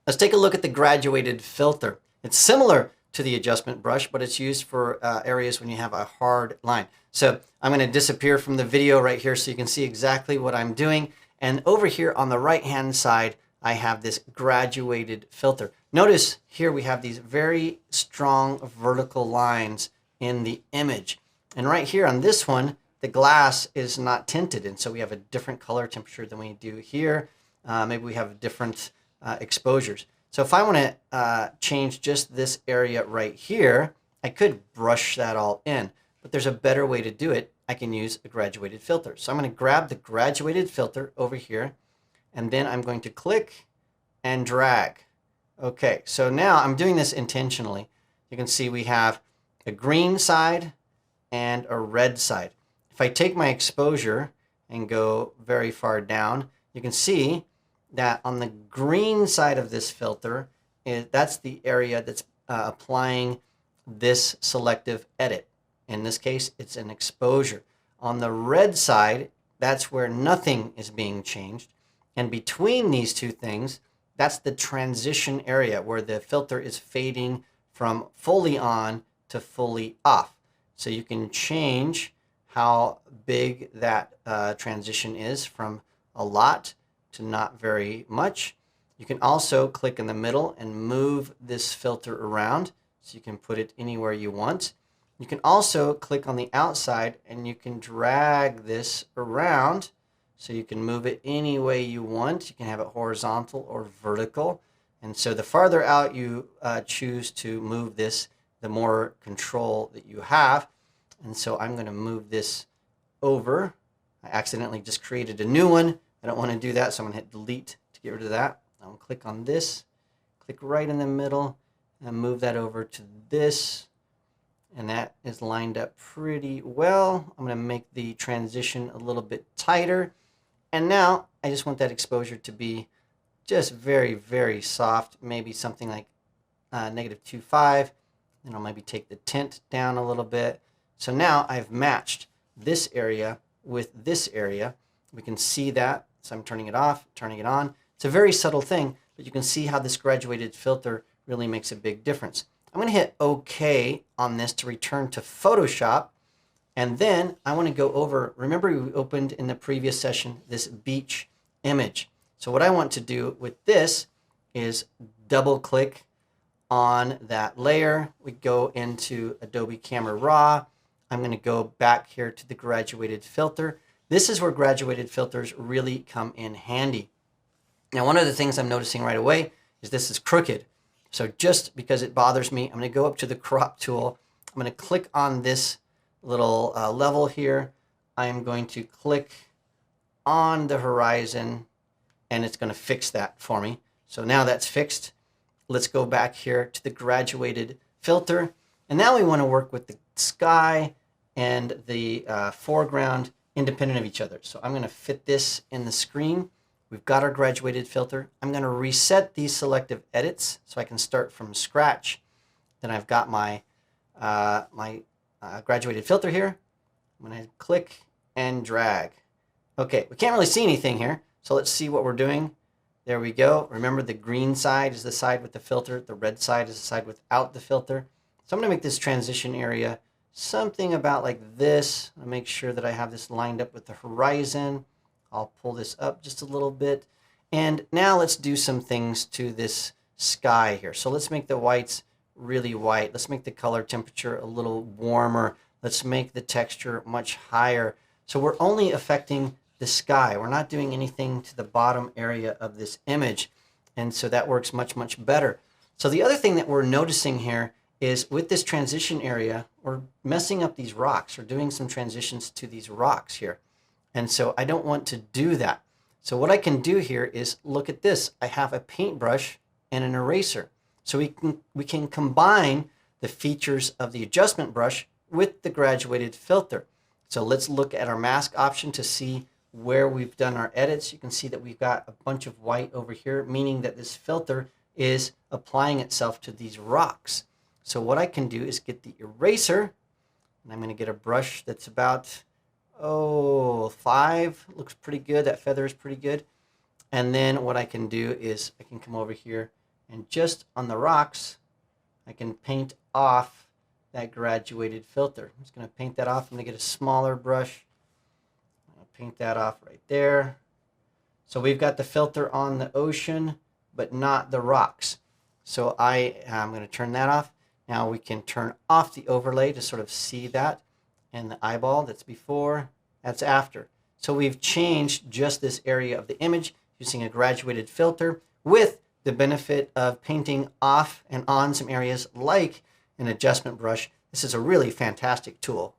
Let's take a look at the graduated filter. It's similar to the adjustment brush, but it's used for areas when you have a hard line. So I'm going to disappear from the video right here so you can see exactly what I'm doing. And over here on the right-hand side, I have this graduated filter. Notice here we have these very strong vertical lines in the image. And right here on this one, the glass is not tinted. And so we have a different color temperature than we do here. Maybe we have different exposures. So if I want to change just this area right here, I could brush that all in, but there's a better way to do it. I can use a graduated filter. So I'm going to grab the graduated filter over here, and then I'm going to click and drag. Okay, so now I'm doing this intentionally. You can see we have a green side and a red side. If I take my exposure and go very far down, you can see that on the green side of this filter, that's the area that's applying this selective edit. In this case, it's an exposure. On the red side, that's where nothing is being changed. And between these two things, that's the transition area where the filter is fading from fully on to fully off. So you can change how big that transition is from a lot to not very much. You can also click in the middle and move this filter around so you can put it anywhere you want. You can also click on the outside and you can drag this around so you can move it any way you want. You can have it horizontal or vertical. And so the farther out you choose to move this, the more control that you have. And so I'm going to move this over. I accidentally just created a new one. I don't want to do that, so I'm going to hit delete to get rid of that. I'll click on this, click right in the middle, and move that over to this. And that is lined up pretty well. I'm going to make the transition a little bit tighter. And now I just want that exposure to be just very, very soft, maybe something like -2.5. Then I'll maybe take the tint down a little bit. So now I've matched this area with this area. We can see that. So I'm turning it off, turning it on. It's a very subtle thing, but you can see how this graduated filter really makes a big difference. I'm going to hit OK on this to return to Photoshop. And then I want to go over, remember we opened in the previous session this beach image. So what I want to do with this is double click on that layer. We go into Adobe Camera Raw. I'm going to go back here to the graduated filter. This is where graduated filters really come in handy. Now, one of the things I'm noticing right away is this is crooked. So just because it bothers me, I'm going to go up to the crop tool. I'm going to click on this little level here. I'm going to click on the horizon, and it's going to fix that for me. So now that's fixed. Let's go back here to the graduated filter. And now we want to work with the sky and the foreground independent of each other. So I'm going to fit this in the screen. We've got our graduated filter. I'm going to reset these selective edits so I can start from scratch. Then I've got my graduated filter here. I'm going to click and drag. Okay, we can't really see anything here, so let's see what we're doing. There we go. Remember, the green side is the side with the filter. The red side is the side without the filter. So I'm going to make this transition area something about like this. I'll make sure that I have this lined up with the horizon. I'll pull this up just a little bit. And now let's do some things to this sky here. So let's make the whites really white. Let's make the color temperature a little warmer. Let's make the texture much higher. So we're only affecting the sky. We're not doing anything to the bottom area of this image. And so that works much, much better. So the other thing that we're noticing here is with this transition area, we're messing up these rocks. We're doing some transitions to these rocks here. And so I don't want to do that. So what I can do here is look at this. I have a paintbrush and an eraser. So we can combine the features of the adjustment brush with the graduated filter. So let's look at our mask option to see where we've done our edits. You can see that we've got a bunch of white over here, meaning that this filter is applying itself to these rocks. So what I can do is get the eraser, and I'm going to get a brush that's about, 5. Looks pretty good. That feather is pretty good. And then what I can do is I can come over here And just on the rocks, I can paint off that graduated filter. I'm just going to paint that off. I'm going to get a smaller brush. I'll paint that off right there. So we've got the filter on the ocean, but not the rocks. So I'm going to turn that off. Now we can turn off the overlay to sort of see that. And the eyeball, that's before, that's after. So we've changed just this area of the image using a graduated filter with the benefit of painting off and on some areas like an adjustment brush. This is a really fantastic tool.